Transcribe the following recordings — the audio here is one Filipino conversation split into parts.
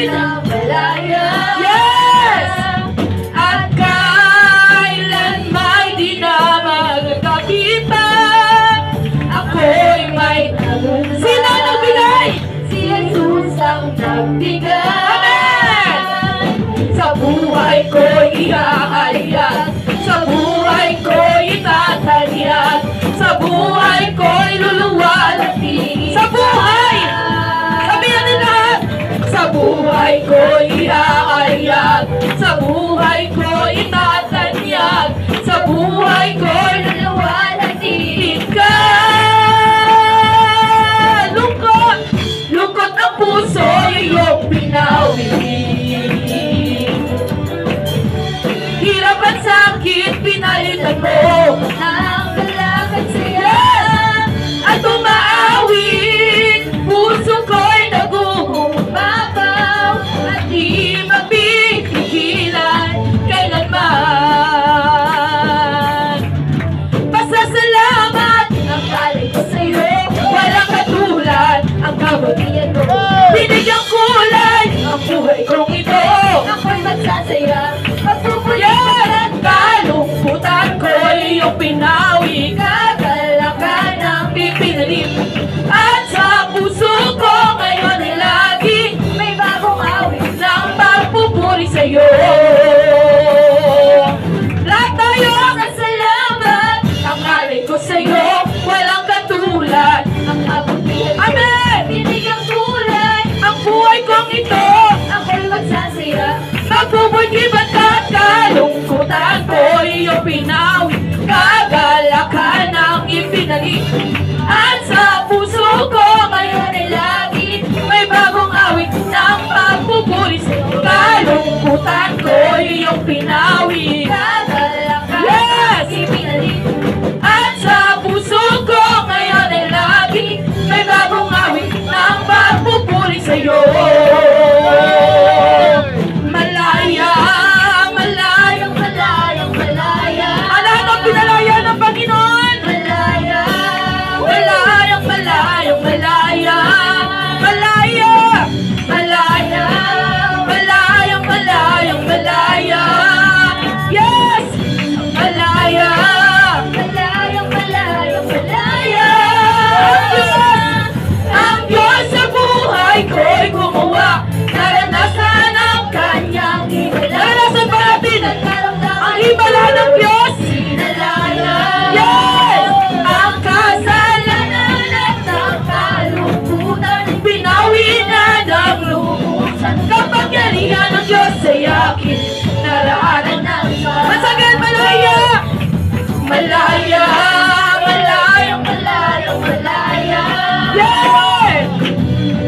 ng malaya. Yes! At kailan may di na magkakita, ako'y may tagumpay. Sino nagbigay? Si Jesus ang nagbigay. Amen! Sa buhay ko'y ihahayag, sa buhay ko'y itatanyag, sa buhay ko'y luluwalhati. Sa buhay! Sabihan din lahat! Sa buhay ko'y ihahayag, sa buhay ko'y itatanyag, sa buhay ko'y Luwalhati. lungkot! Lungkot ang puso, iyong pinawi. Hirap at sakit, pinalitan mo. Ang kalakad saya. At umaawit, puso ko'y nagugumabaw, at di mapipigilan kailanman. Pasasalamat ang galing ko sa'yo, walang katulad ang kabutihan mo. Binigyang kulay ang buhay kong ito. Ako'y magsasaya. Yan! Kalungkutan ko'y iyong pinawi, kagalakan ang pipinalim. At sa puso ko ngayon ay lagi May bagong awit. ng pagpupuri sa'yo. Lahat tayo Salamat. ang alay ko sa'yo, walang katulad. Ang kabutihan. Amen! Binigyang kulay. Ang buhay kong ito, Ako'y magsasaya. magbubugibat at kalungkutan ko iyong pinawi, kagalakan ang ipinalig. At sa puso ko ngayon ay lagi may bagong awit ng pagpupuri sa'yo. Kalungkutan ko iyong pinawi, Kagalakan. Yes! Ipinalig. at sa puso ko ngayon ay lagi may bagong awit ng pagpupuri sa'yo. Malaya, malaya, Malayang malaya. ano ang pinalaya ng Panginoon? Malaya. Malayang, malayang, malaya. Malaya, malaya, malayang, malayang, malaya. Yes! Malaya. Malayang malaya. Ang Diyos sa buhay ko'y gumawa, naranasan ang kanyang himala. Naranasan ba natin ang himala ng Diyos? Sinalaya. Yes! Ang kasalanan At ang kalungkutan. pinawi na ng lubusan. Kapangyarihan ng Diyos ay akin naraanan. Masagal, malaya! Malaya! Malayang, Malayang malaya. yes!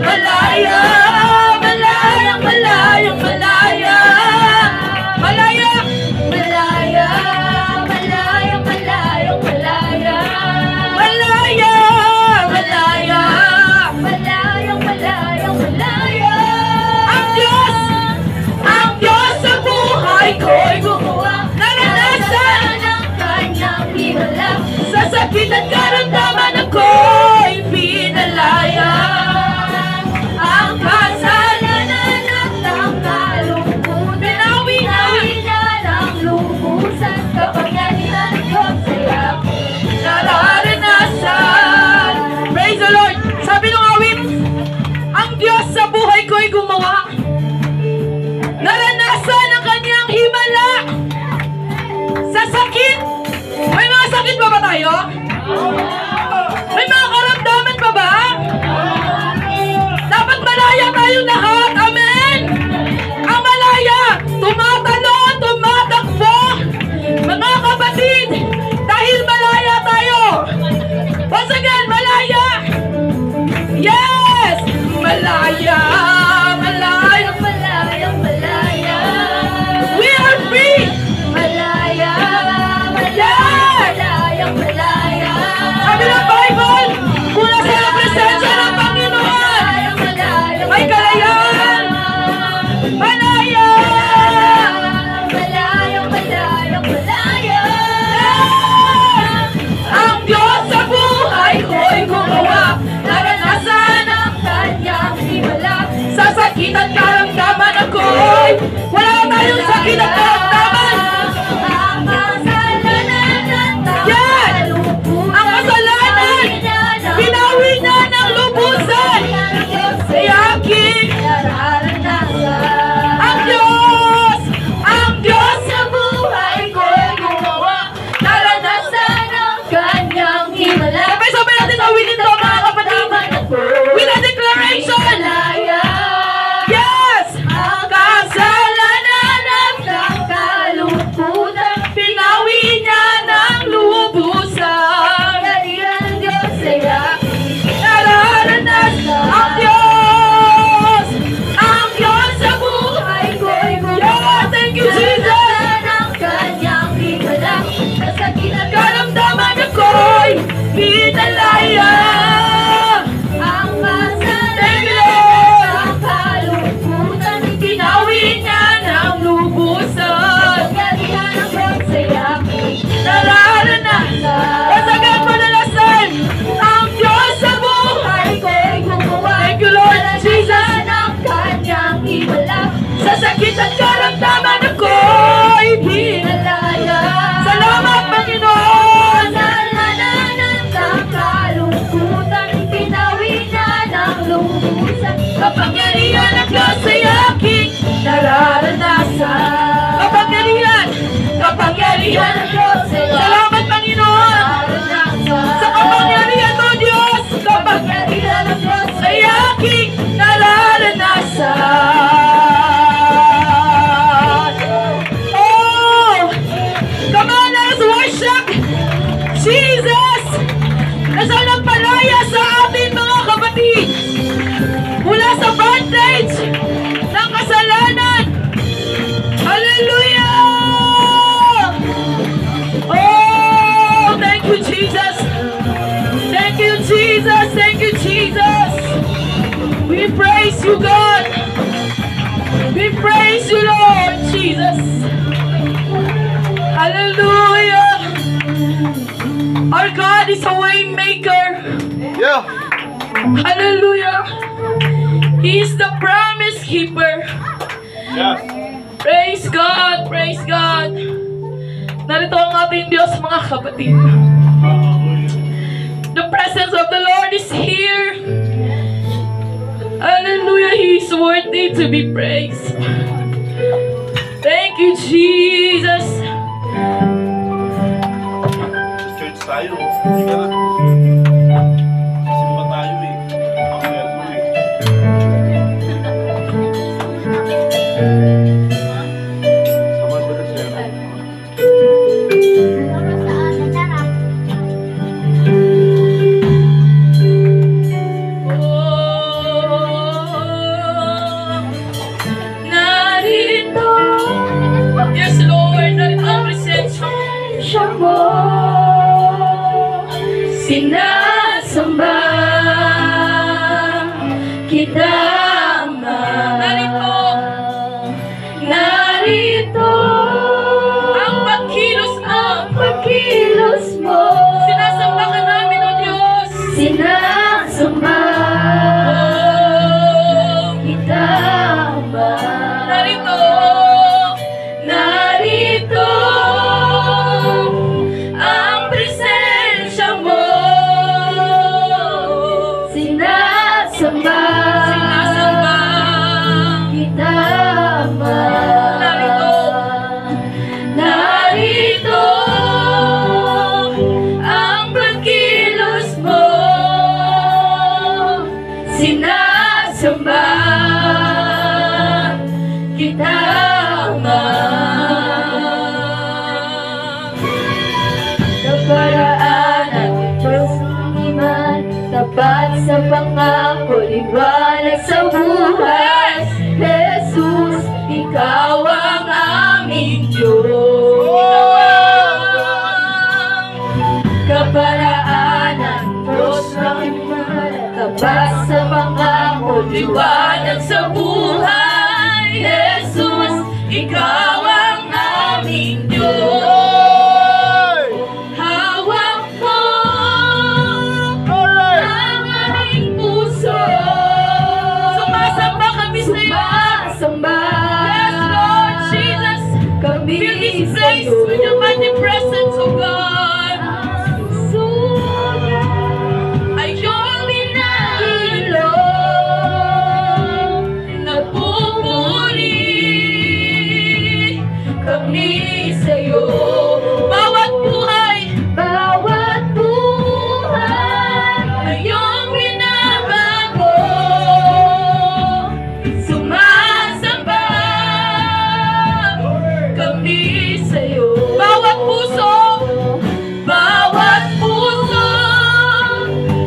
Malaya! Malayang, malayang, malaya! Malaya! Malaya. Malayang malayang malaya. Malaya! Malaya! Malayang malayang malaya. Ang Diyos sa buhay ko'y gumawa. Naranasan ang kanyang himala. sa sakit at karamdaman ako'y pinalaya. Ang kasalanan At ang kalungkutan. pinawi na na ng lubusan. Kapangyarihan ng Diyos ay aking nararanasan. Praise the Lord! Sabi ng awit, ang Diyos sa buhay ko'y gumawa. Naranasan ang kanyang himala sa sakit. May mga sakit ba tayo? sakit at karamdaman ako'y wala tayong sakit at karamdaman. Ang kasalanan at Yan! kaluputan, Ang kasalanan, binawi na ng lubusan. Ay aking nararanasan. ang Diyos Sa buhay ko'y gumawa, naranasan ang kanyang himala. Sabay-sabay natin gawin ito mga kapatid. With a declaration. Malaya Yes! ang kasalanan at ang kaluputan, Pinawi niya ng lubusan. Pangyarihan ng Diyos ay aking Nararanas ang Diyos sa buhay. buhay ko'y gumawa. Yeah, thank you, Jesus. Naranasan ang kanyang himala. Sa sakit at Karamdaman ako'y pinalaya. ang Thank you, kasalanan Lord. ang kaluputan, Pinawi niya ng lubusan. Pangyarihan ng Diyos ay aking Nararanas. Kasagan mo na lasan ang Diyos sa buhay. buhay ko'y gumawa. Thank you, Lord Jesus. Naranasan ang kanyang himala. Sa sakit at karamdaman ako'y Pinalaya. Salamat, Panginoon! Kasalanan at ang kaluputan, pinawi na ng lubusan. Kapangyarihan ng Diyos ay aking nararanasan. Kapangyarihan ng Diyos ay Salamat, Panginoon! naranasan. Sa kapangyarihan mo, Diyos, Kapangyarihan ng Diyos ay aking nararanasan. Oh! Come on, let us worship Jesus! Nasaan ang palaya sa atin, mga kapatid? Mula sa bondage ng kasalanan. Hallelujah! Oh, thank you, Jesus. Thank you, Jesus. Thank you, Jesus. We praise you, God. We praise you, Lord Jesus. Hallelujah. Our God is a way maker. Yeah. Hallelujah. He is the promise keeper. Yes. Praise God. Praise God. Narito ang ating Diyos, mga kapatid. The presence of the Lord is here. Hallelujah. He is worthy to be praised. Thank you, Jesus. Church tayo. Hindi ka na. Simba tayo eh. Ang meron eh. Saman ba na siya? Narito. Yes, Lord. Narito ang presensya mo. Sinasamba kita, Ama. Narito ang pagkilos mo. Sinasamba ka namin, O Diyos. Sinasamba Oh, kita ba? narito ang presensya mo. Sinasamba kita ba? Narito ang pagkilos mo. Sinasamba kita, Ama. Naparaan at pagsungiman, tapat sa pangako, liwanag sa buhay. Jesus, ikaw ang aming Diyos. Kaparaanan, Diyos ng iman, tapat sa pangako, Liwanag sa buhay, Jesus, ikaw ang aming Diyos. Hawak mo ang aming puso. kami sa'yo. Bawat buhay, Bawat buhay ay iyong binabago. Sumasamba kami sa'yo. Bawat puso, bawat puso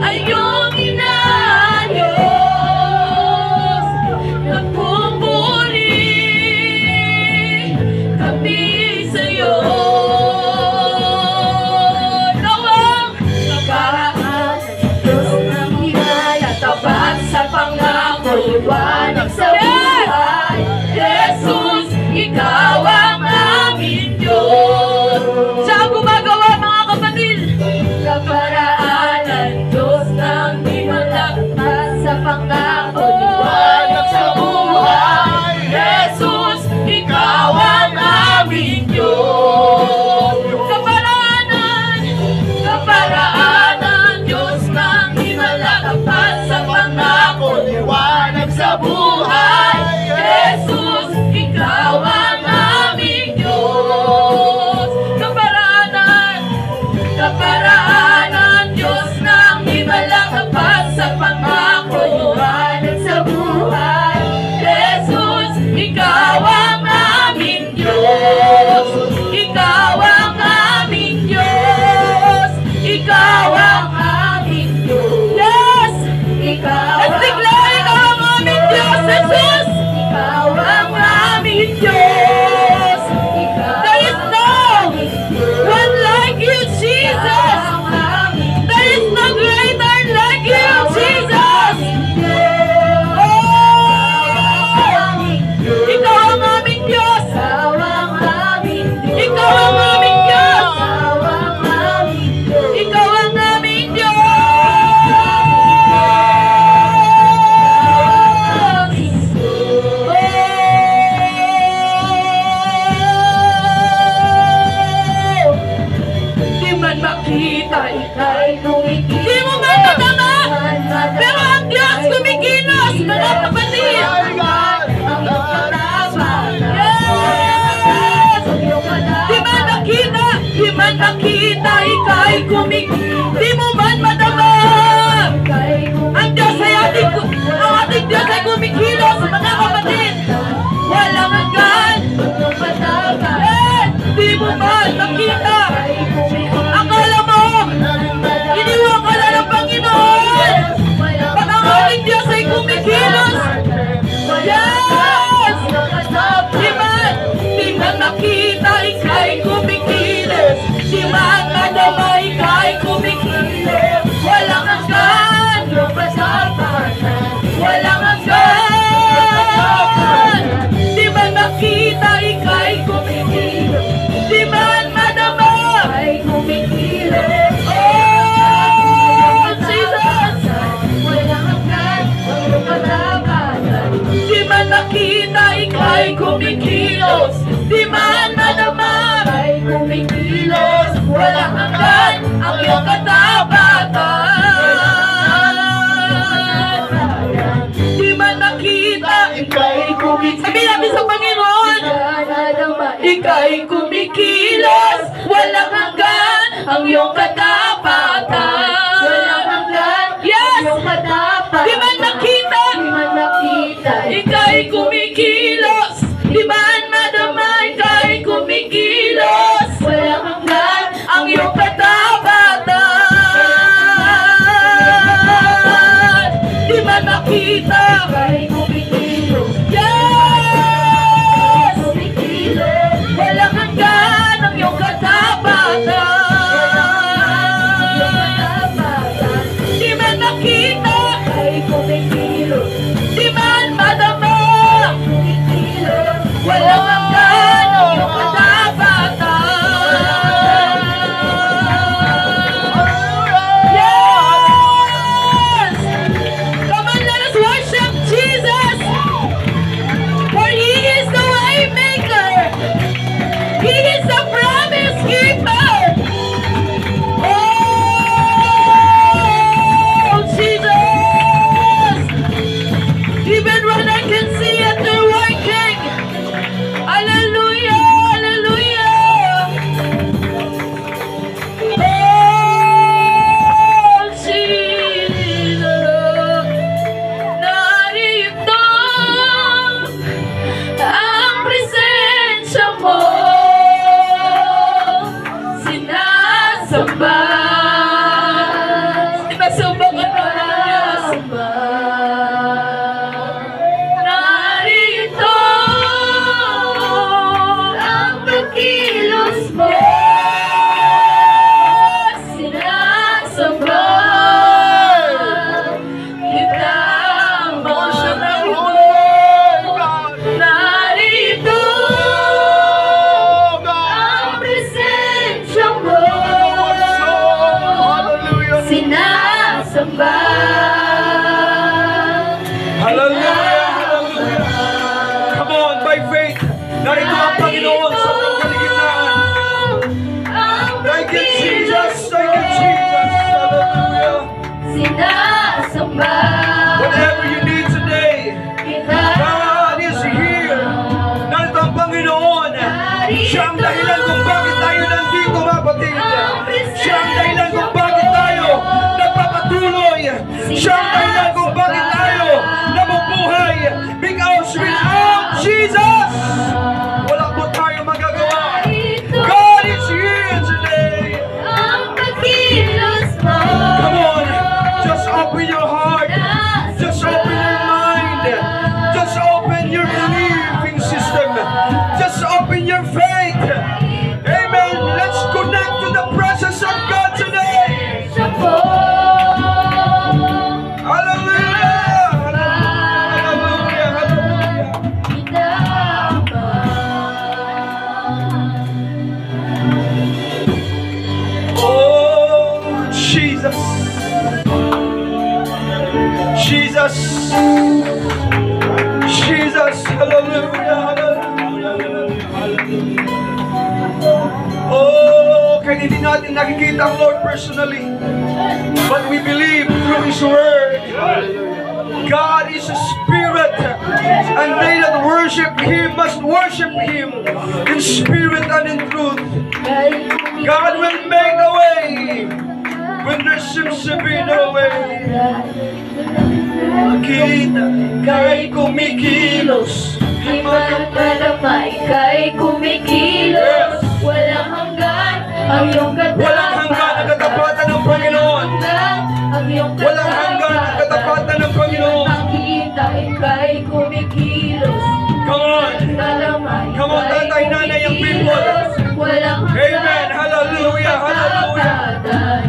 ay iyong inayos. Nagpupuri kami sa'yo. Nawang kaparaan Diyos ng himala, tapat sa pangako, liwanag sa buhay. Jesus, ikaw ang aming Diyos. Siya ang gumagawa, mga kapatid. Kaparaanan, Diyos ng himala, tapat sa pangako, liwanag sa buhay. Jesus, ikaw ang aming Diyos. Kaparaanan, kaparaanan, Diyos ng himala, tapat sa pangako, liwanag sa buhay. Jesus, ikaw ang aming Diyos. Kaparaanan, kaparaanan, Diyos ng himala, tapat sa pangako, liwanag sa buhay. Jesus, ikaw ang aming Diyos. Ikaw ang aming Diyos. Ikaw ang aming Diyos. Yes! Ikaw Let's declare, ikaw ang aming Diyos, Jesus! Ikaw Ang aming Diyos! There is no one like you, Jesus! There is no greater like you, Jesus! Oh! Ikaw ang aming Diyos! Ikaw ang aming Diyos! Ikaw ang aming Diyos! Oh! Di man makita, Ika'y tumikilos. di mo man matama, pero ang Diyos kumikilos, mga kapatid! Ang iyong katapat. Yes! Ang iyong katapat. Di man nakita, di man nakita, ika'y kumikilos. Di mo man madama, Ika'y ang Diyos ay ang ating Diyos ay kumikilos, mga kapatid! Walang hanggan! iyong katapat. Yes! Di mo man nakita, Ika'y kumikilos. akala mo, iniwan ka na ng Panginoon! Pag ang ating Diyos ay kumikilos, yes! Di man nakita, ika'y kumikilos. Di man madama, ika'y kumikilos. Walang hanggan, walang hanggan. Di man nakita, ika'y kumikilos. Di man madama, Ika'y kumikilos. oh, Jesus! Walang hanggan ang iyong katapatan. Di man nakita, ika'y kumikilos. Di man madama, Ika'y kumikilos. walang hanggan ang iyong katapatan. Di man nakita, Ika'y kumikilos. sabi namin sa Panginoon, ika'y kumikilos. Walang hanggan ang iyong katapatan. Walang hanggan Yes! ang iyong katapatan. Di man nakita, Di man nakita. ika'y kumikilos. Di man madama, ika'y kumikilos. Walang hanggan Ang iyong katapatan. Di man nakita, Ika'y kumikilos. yes! Kumikilos. Walang hanggan ang iyong katapatan. Narito ang Panginoon sa iyong kaligtaan. Thank you, Jesus. Thank you, Jesus. Hallelujah. Sinasamba Whatever you need today, kita. God is here. Narito ang Panginoon. Siya ang dahilan kung bakit tayo nandito, kapatid. Siya ang dahilan kung bakit tayo nagpapatuloy. Siya ang dahilan kung bakit tayo nabubuhay. Because without Jesus, wala po tayo magagawa. God is here today. Ang pagkilos mo. Come on, just open your heart. Just open your mind. Just open your believing system. Just open your faith. Amen. Let's connect to the presence of God today. Siya po. Hallelujah. Hallelujah. Hallelujah. Oh, Jesus. Jesus. Jesus. Hallelujah. Hallelujah. Oh, kaya hindi natin nakikita ang Lord personally. But we believe through His Word. God is a spirit, and they that worship Him must worship Him in spirit and in truth. God will make a way when there seems to be no way. Makita kay kumikilos. Di man malamay kay kumikilos. Walang hanggan ang iyong katapatan. Walang hanggan ang katapatan ng Panginoon. Ang iyong Walang hanggan ang katapatan ng Panginoon. Nakita kay kumikilos. Come on. Malamay Come on, kay tatay, nanay, yung people. kumikilos. Walang hanggan Amen. Hallelujah. Hallelujah.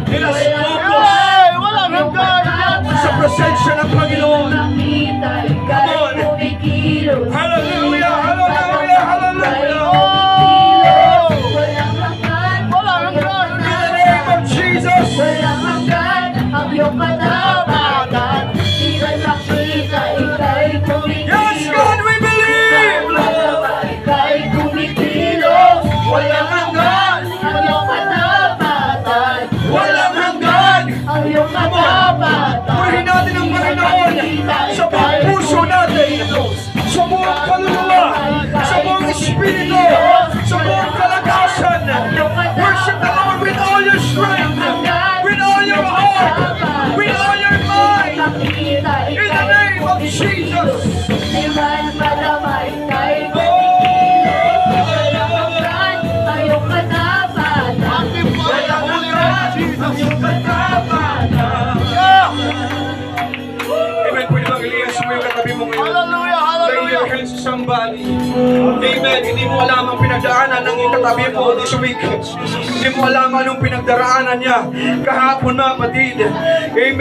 Let us focus Walang hanggan! sa presensya ng Panginoon. Nakita Come kay on. kumikilos. Hallelujah. Hallelujah. Hallelujah. Walang hanggan. Walang hanggan! In the name of Jesus. Walang hanggan ang iyong katapatan. Di man makita ika'y kumikilos. Yes, God, we believe. Malamay ika'y kumikilos. Walang hanggan. Ang iyong katapatan. Walang hanggan. Ang iyong katapatan. Purihin natin ang Panginoon sa buong puso natin, sa buong kaluluwa, sa buong espiritu, sa buong kalakasan. Worship the Lord with all your strength, with all your heart, with all your mind. In the name of Jesus. Di man malamay kay ang iyong katapatan. Walang hanggan. Ang iyong katapatan. Amen. Pwede bang Elias, sumayo katabi mo ngayon? Hallelujah! Lay your hands to somebody. Amen. Hindi mo alam ang pinagdaanan ng katabi mo this week. Hindi mo alam anong pinagdaraanan niya kahapon, mga kapatid. Amen.